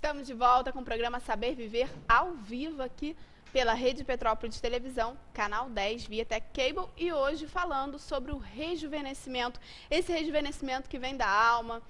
Estamos de volta com o programa Saber Viver ao vivo aqui pela Rede Petrópolis de Televisão, canal 10, via Tech Cable, e hoje falando sobre o rejuvenescimento, esse rejuvenescimento que vem da alma,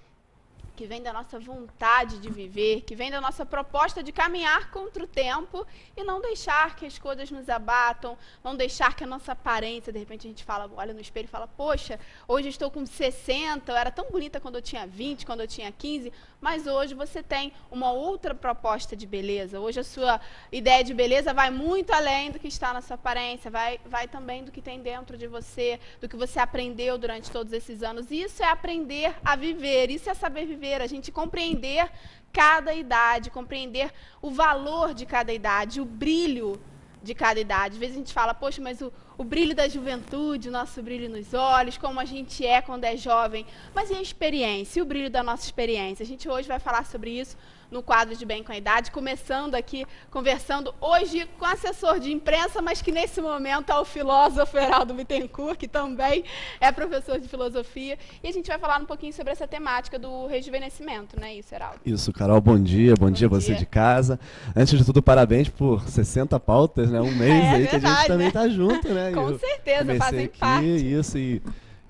que vem da nossa vontade de viver, que vem da nossa proposta de caminhar contra o tempo e não deixar que as coisas nos abatam, não deixar que a nossa aparência, de repente a gente fala, olha no espelho e fala, poxa, hoje eu estou com 60, eu era tão bonita quando eu tinha 20, quando eu tinha 15, mas hoje você tem uma outra proposta de beleza. Hoje a sua ideia de beleza vai muito além do que está na sua aparência, vai também do que tem dentro de você, do que você aprendeu durante todos esses anos. Isso é aprender a viver, isso é saber viver. A gente compreender cada idade, compreender o valor de cada idade, o brilho de cada idade. Às vezes a gente fala, poxa, mas o brilho da juventude, o nosso brilho nos olhos, como a gente é quando é jovem. Mas e a experiência, e o brilho da nossa experiência? A gente hoje vai falar sobre isso no quadro de Bem com a Idade, começando aqui, conversando hoje com o assessor de imprensa, mas que nesse momento é o filósofo Heraldo Bittencourt, que também é professor de filosofia. E a gente vai falar um pouquinho sobre essa temática do rejuvenescimento, não é isso, Heraldo? Isso, Carol, bom dia você de casa. Antes de tudo, parabéns por 60 pautas, né? Um mês aí que a gente também tá junto, né? Com certeza, fazem aqui, parte. Isso, e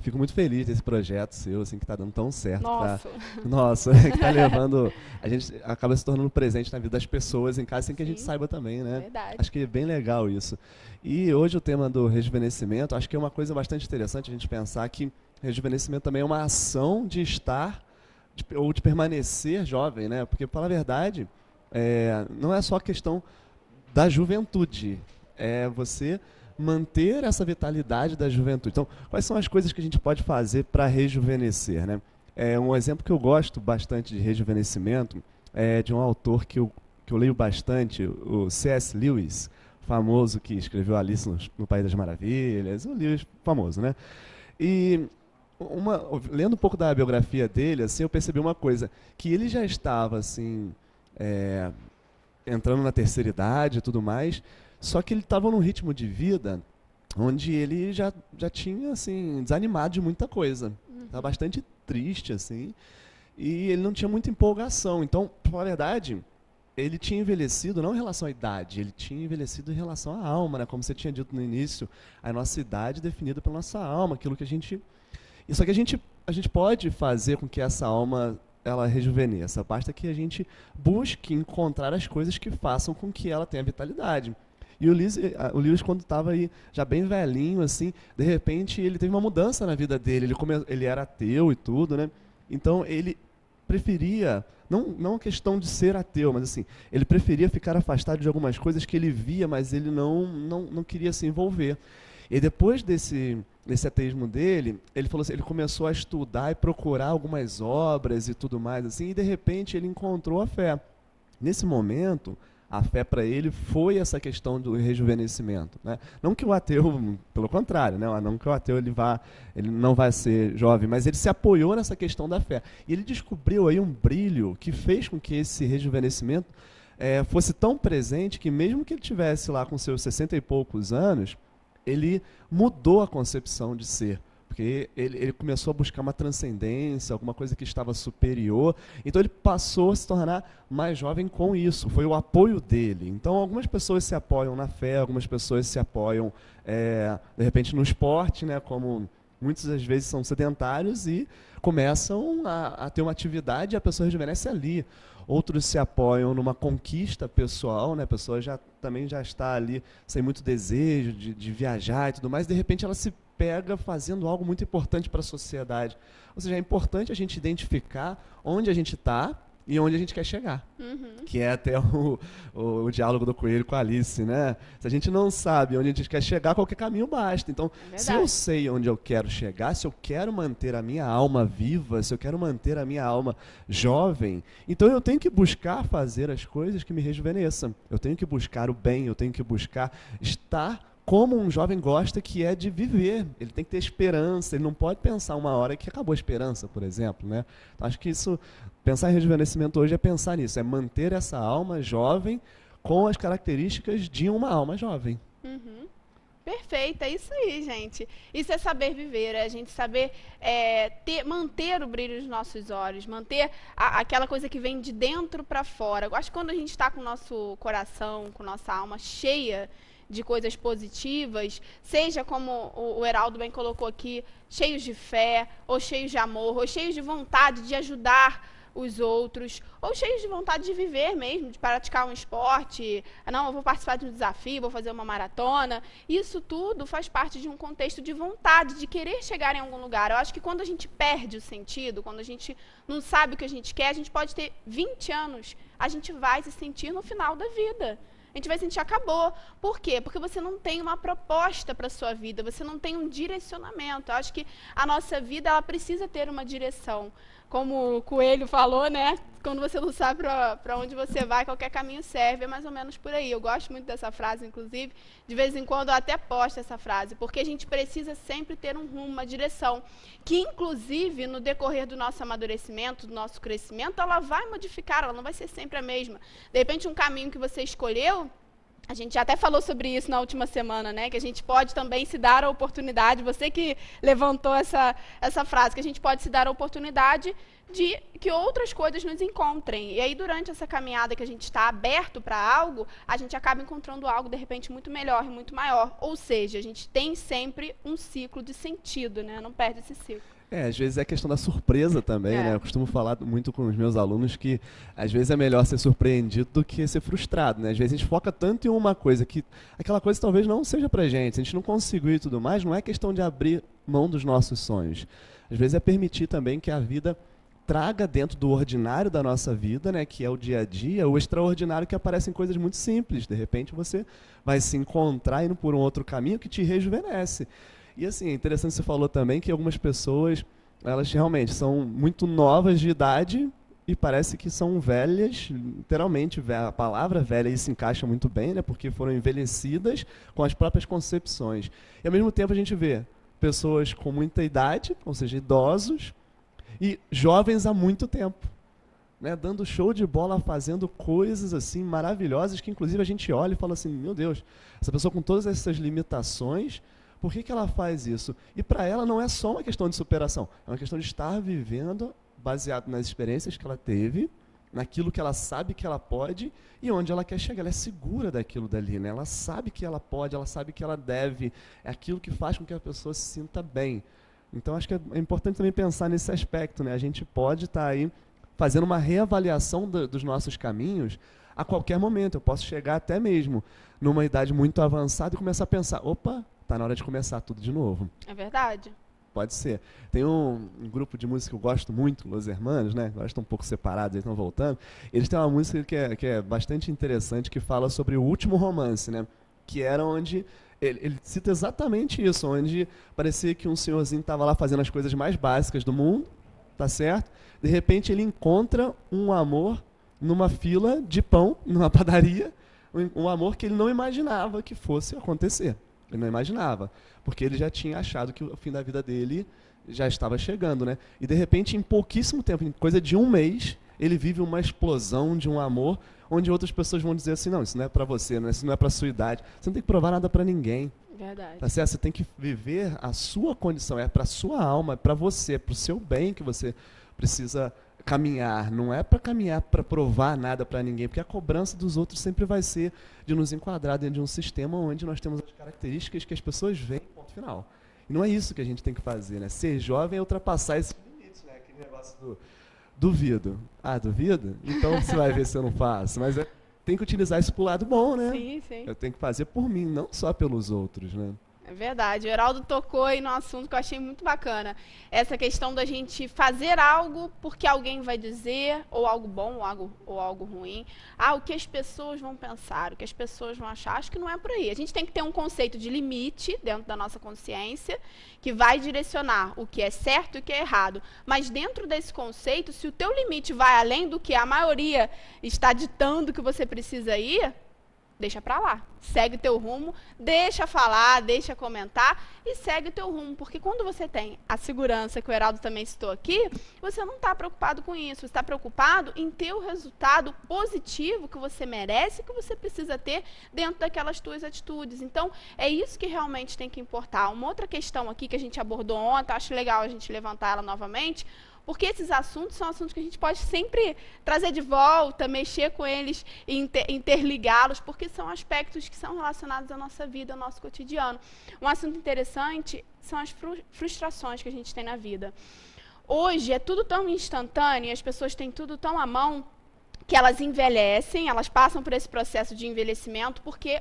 fico muito feliz desse projeto seu, assim, que tá dando tão certo. Nossa, que tá levando... A gente acaba se tornando presente na vida das pessoas em casa, sem que a gente saiba também, né? Verdade. Acho que é bem legal isso. E hoje o tema do rejuvenescimento, acho que é uma coisa bastante interessante a gente pensar que rejuvenescimento também é uma ação de estar, ou de permanecer jovem, né? Porque, para falar a verdade, não é só a questão da juventude, é você manter essa vitalidade da juventude. Então, quais são as coisas que a gente pode fazer para rejuvenescer, né? Um exemplo que eu gosto bastante de rejuvenescimento é de um autor que eu leio bastante, o C.S. Lewis, famoso, que escreveu Alice no País das Maravilhas, o Lewis famoso, né? E lendo um pouco da biografia dele, assim, eu percebi uma coisa, que ele já estava assim, entrando na terceira idade e tudo mais, só que ele estava num ritmo de vida onde ele já tinha assim, desanimado de muita coisa. Estava bastante triste, assim, e ele não tinha muita empolgação. Então, na verdade, ele tinha envelhecido não em relação à idade, ele tinha envelhecido em relação à alma, né? Como você tinha dito no início, a nossa idade é definida pela nossa alma, aquilo que a gente... Só que a gente pode fazer com que essa alma ela rejuvenesça. Basta que a gente busque encontrar as coisas que façam com que ela tenha vitalidade. E o Lewis, quando estava aí já bem velhinho, assim, de repente ele teve uma mudança na vida dele. Ele era ateu e tudo, né? Então ele preferia, não a questão de ser ateu, mas assim, ele preferia ficar afastado de algumas coisas que ele via, mas ele não queria se envolver. E depois desse ateísmo dele, ele falou assim, ele começou a estudar e procurar algumas obras e tudo mais, assim, e de repente ele encontrou a fé. Nesse momento, a fé para ele foi essa questão do rejuvenescimento, né? Não que o ateu, pelo contrário, né? Não que o ateu ele não vai ser jovem, mas ele se apoiou nessa questão da fé. E ele descobriu aí um brilho que fez com que esse rejuvenescimento fosse tão presente que mesmo que ele tivesse lá com seus 60 e poucos anos, ele mudou a concepção de ser. Porque ele começou a buscar uma transcendência, alguma coisa que estava superior. Então ele passou a se tornar mais jovem com isso. Foi o apoio dele. Então algumas pessoas se apoiam na fé, algumas pessoas se apoiam, de repente, no esporte, né? Como muitas das vezes são sedentários e começam a ter uma atividade e a pessoa rejuvenesce ali. Outros se apoiam numa conquista pessoal, né? A pessoa também já está ali sem muito desejo de viajar e tudo mais. De repente ela se pega fazendo algo muito importante para a sociedade. Ou seja, é importante a gente identificar onde a gente está e onde a gente quer chegar. Que é até o diálogo do Coelho com a Alice, né? Se a gente não sabe onde a gente quer chegar, qualquer caminho basta. Então, se eu sei onde eu quero chegar, se eu quero manter a minha alma viva, se eu quero manter a minha alma jovem, então eu tenho que buscar fazer as coisas que me rejuvenesçam. Eu tenho que buscar o bem, eu tenho que buscar estar como um jovem gosta, que é de viver. Ele tem que ter esperança, ele não pode pensar uma hora que acabou a esperança, por exemplo, né? Então, acho que pensar em rejuvenescimento hoje é pensar nisso, é manter essa alma jovem com as características de uma alma jovem. perfeito, é isso aí, gente. Isso é saber viver, é a gente saber manter o brilho dos nossos olhos, manter aquela coisa que vem de dentro para fora. Eu acho que quando a gente está com o nosso coração, com nossa alma cheia de coisas positivas, seja como o Heraldo bem colocou aqui, cheios de fé, ou cheios de amor, ou cheios de vontade de ajudar os outros, ou cheios de vontade de viver mesmo, de praticar um esporte, não, eu vou participar de um desafio, vou fazer uma maratona, isso tudo faz parte de um contexto de vontade, de querer chegar em algum lugar. Eu acho que quando a gente perde o sentido, quando a gente não sabe o que a gente quer, a gente pode ter 20 anos, a gente vai se sentir no final da vida. A gente vai sentir acabou. Por quê? Porque você não tem uma proposta para a sua vida, você não tem um direcionamento. Eu acho que a nossa vida ela precisa ter uma direção. Como o Coelho falou, né? Quando você não sabe para onde você vai, qualquer caminho serve. É mais ou menos por aí. Eu gosto muito dessa frase, inclusive. De vez em quando eu até posto essa frase, porque a gente precisa sempre ter um rumo, uma direção. Que, inclusive, no decorrer do nosso amadurecimento, do nosso crescimento, ela vai modificar, ela não vai ser sempre a mesma. De repente, um caminho que você escolheu, a gente já até falou sobre isso na última semana, né? Que a gente pode também se dar a oportunidade, você que levantou essa frase, que a gente pode se dar a oportunidade de que outras coisas nos encontrem. E aí, durante essa caminhada que a gente está aberto para algo, a gente acaba encontrando algo, de repente, muito melhor e muito maior. Ou seja, a gente tem sempre um ciclo de sentido, né? Não perde esse ciclo. Às vezes é questão da surpresa também, né? Eu costumo falar muito com os meus alunos que às vezes é melhor ser surpreendido do que ser frustrado, né? Às vezes a gente foca tanto em uma coisa que aquela coisa talvez não seja pra gente, se a gente não conseguir e tudo mais, não é questão de abrir mão dos nossos sonhos. Às vezes é permitir também que a vida traga dentro do ordinário da nossa vida, né, que é o dia a dia, o extraordinário que aparece em coisas muito simples. De repente você vai se encontrar indo por um outro caminho que te rejuvenesce. E assim, é interessante você falou também que algumas pessoas, elas realmente são muito novas de idade e parece que são velhas, literalmente, a palavra velha aí se encaixa muito bem, né, porque foram envelhecidas com as próprias concepções. E ao mesmo tempo a gente vê pessoas com muita idade, ou seja, idosos, e jovens há muito tempo, né, dando show de bola, fazendo coisas assim maravilhosas que inclusive a gente olha e fala assim, meu Deus, essa pessoa com todas essas limitações, por que ela faz isso? E para ela não é só uma questão de superação, é uma questão de estar vivendo baseado nas experiências que ela teve, naquilo que ela sabe que ela pode e onde ela quer chegar. Ela é segura daquilo dali, né? Ela sabe que ela pode, ela sabe que ela deve, é aquilo que faz com que a pessoa se sinta bem. Então, acho que é importante também pensar nesse aspecto, né? A gente pode estar aí fazendo uma reavaliação dos nossos caminhos a qualquer momento. Eu posso chegar até mesmo numa idade muito avançada e começar a pensar, opa, está na hora de começar tudo de novo. É verdade. Pode ser. Tem um grupo de música que eu gosto muito, Los Hermanos, né? Agora estão um pouco separados, eles estão voltando. Eles têm uma música que é bastante interessante, que fala sobre o último romance, né? Que era onde... Ele cita exatamente isso, onde parecia que um senhorzinho estava lá fazendo as coisas mais básicas do mundo, tá certo? De repente ele encontra um amor numa fila de pão, numa padaria, um amor que ele não imaginava que fosse acontecer. Ele não imaginava, porque ele já tinha achado que o fim da vida dele já estava chegando, né? E de repente, em pouquíssimo tempo, em coisa de um mês, ele vive uma explosão de um amor, onde outras pessoas vão dizer assim, não, isso não é para você, isso não é para sua idade, você não tem que provar nada para ninguém. Verdade. Tá certo? Você tem que viver a sua condição, é para a sua alma, é para você, é para o seu bem que você precisa caminhar, não é para caminhar para provar nada para ninguém, porque a cobrança dos outros sempre vai ser de nos enquadrar dentro de um sistema onde nós temos as características que as pessoas veem, ponto final. E não é isso que a gente tem que fazer, né? Ser jovem é ultrapassar esses limites, né? Aquele negócio do duvido. Ah, duvido? Então você vai ver se eu não faço. Mas tem que utilizar isso pro lado bom, né? Sim, sim. Eu tenho que fazer por mim, não só pelos outros, né? É verdade. O Heraldo tocou aí no assunto que eu achei muito bacana. Essa questão da gente fazer algo porque alguém vai dizer, ou algo bom, ou algo ruim. Ah, o que as pessoas vão pensar, o que as pessoas vão achar. Acho que não é por aí. A gente tem que ter um conceito de limite dentro da nossa consciência, que vai direcionar o que é certo e o que é errado. Mas dentro desse conceito, se o teu limite vai além do que a maioria está ditando que você precisa ir, deixa pra lá. Segue o teu rumo, deixa falar, deixa comentar e segue o teu rumo. Porque quando você tem a segurança, que o Heraldo também citou aqui, você não está preocupado com isso. Você está preocupado em ter o resultado positivo que você merece, que você precisa ter dentro daquelas tuas atitudes. Então, é isso que realmente tem que importar. Uma outra questão aqui que a gente abordou ontem, acho legal a gente levantar ela novamente, porque esses assuntos são assuntos que a gente pode sempre trazer de volta, mexer com eles, interligá-los, porque são aspectos que são relacionados à nossa vida, ao nosso cotidiano. Um assunto interessante são as frustrações que a gente tem na vida. Hoje é tudo tão instantâneo, as pessoas têm tudo tão à mão, que elas envelhecem, elas passam por esse processo de envelhecimento, porque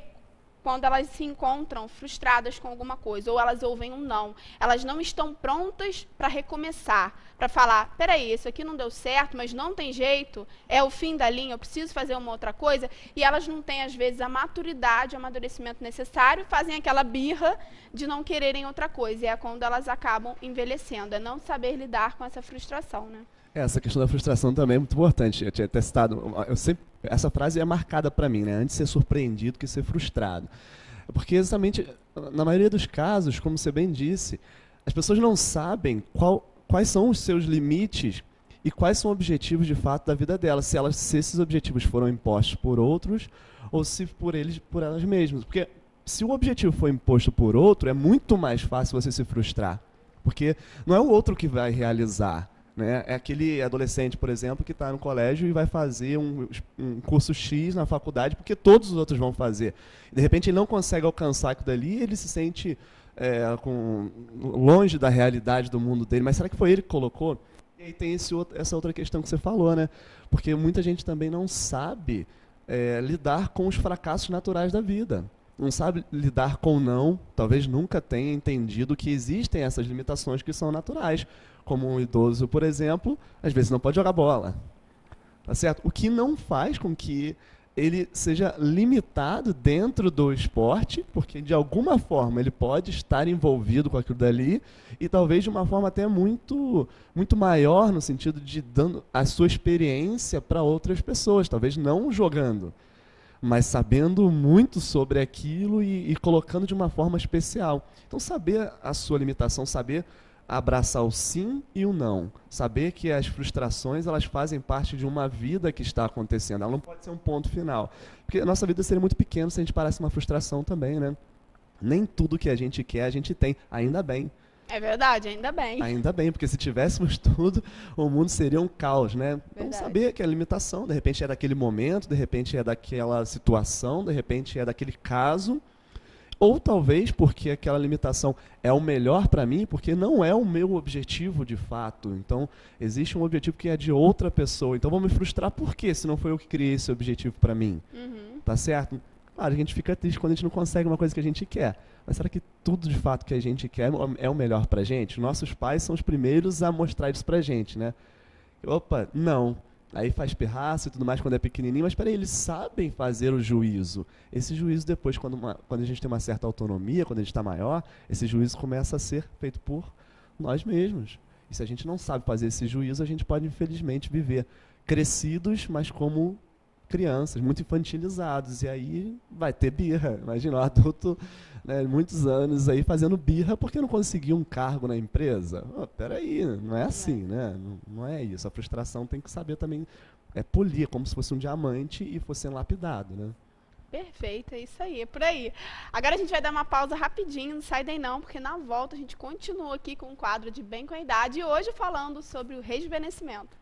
quando elas se encontram frustradas com alguma coisa, ou elas ouvem um não, elas não estão prontas para recomeçar, para falar, peraí, isso aqui não deu certo, mas não tem jeito, é o fim da linha, eu preciso fazer uma outra coisa, e elas não têm, às vezes, a maturidade, o amadurecimento necessário, fazem aquela birra de não quererem outra coisa, e é quando elas acabam envelhecendo, é não saber lidar com essa frustração, né? Essa questão da frustração também é muito importante. Eu tinha testado, essa frase é marcada para mim, né? Antes de ser surpreendido que ser frustrado. Porque exatamente, na maioria dos casos, como você bem disse, as pessoas não sabem quais são os seus limites e quais são os objetivos de fato da vida delas, se esses objetivos foram impostos por outros ou se por elas mesmas. Porque se o objetivo foi imposto por outro, é muito mais fácil você se frustrar. Porque não é o outro que vai realizar. Né? É aquele adolescente, por exemplo, que está no colégio e vai fazer um curso X na faculdade porque todos os outros vão fazer. De repente ele não consegue alcançar aquilo dali, ele se sente longe da realidade do mundo dele. Mas será que foi ele que colocou? E aí tem essa outra questão que você falou, né? Porque muita gente também não sabe lidar com os fracassos naturais da vida. Não sabe lidar com o não, talvez nunca tenha entendido que existem essas limitações que são naturais. Como um idoso, por exemplo, às vezes não pode jogar bola. Tá certo? O que não faz com que ele seja limitado dentro do esporte, porque de alguma forma ele pode estar envolvido com aquilo dali, e talvez de uma forma até muito, muito maior, no sentido de dando a sua experiência para outras pessoas, talvez não jogando, mas sabendo muito sobre aquilo e colocando de uma forma especial. Então, saber a sua limitação, saber abraçar o sim e o não. Saber que as frustrações, elas fazem parte de uma vida que está acontecendo. Ela não pode ser um ponto final. Porque a nossa vida seria muito pequena se a gente parasse uma frustração também, né? Nem tudo que a gente quer, a gente tem. Ainda bem. É verdade, ainda bem. Ainda bem, porque se tivéssemos tudo, o mundo seria um caos, né? Então, saber que a limitação, de repente, é daquele momento, de repente é daquela situação, de repente é daquele caso, ou talvez porque aquela limitação é o melhor para mim, porque não é o meu objetivo de fato. Então, existe um objetivo que é de outra pessoa. Então, vou me frustrar por quê, se não foi eu que criei esse objetivo para mim? Tá certo? Claro, a gente fica triste quando a gente não consegue uma coisa que a gente quer. Mas será que tudo de fato que a gente quer é o melhor pra gente? Nossos pais são os primeiros a mostrar isso pra gente, né? Opa, não. Aí faz pirraça e tudo mais quando é pequenininho, mas peraí, eles sabem fazer o juízo. Esse juízo depois, quando a gente tem uma certa autonomia, quando a gente está maior, esse juízo começa a ser feito por nós mesmos. E se a gente não sabe fazer esse juízo, a gente pode, infelizmente, viver crescidos, mas como crianças, muito infantilizados, e aí vai ter birra. Imagina, um adulto, né, muitos anos aí fazendo birra porque não conseguiu um cargo na empresa. Oh, peraí, não é assim, né? Não é isso. A frustração tem que saber também polir, como se fosse um diamante e fosse sendo lapidado, né? Perfeito, é isso aí, é por aí. Agora a gente vai dar uma pausa rapidinho, não sai daí não, porque na volta a gente continua aqui com um quadro de Bem com a Idade, e hoje falando sobre o rejuvenescimento.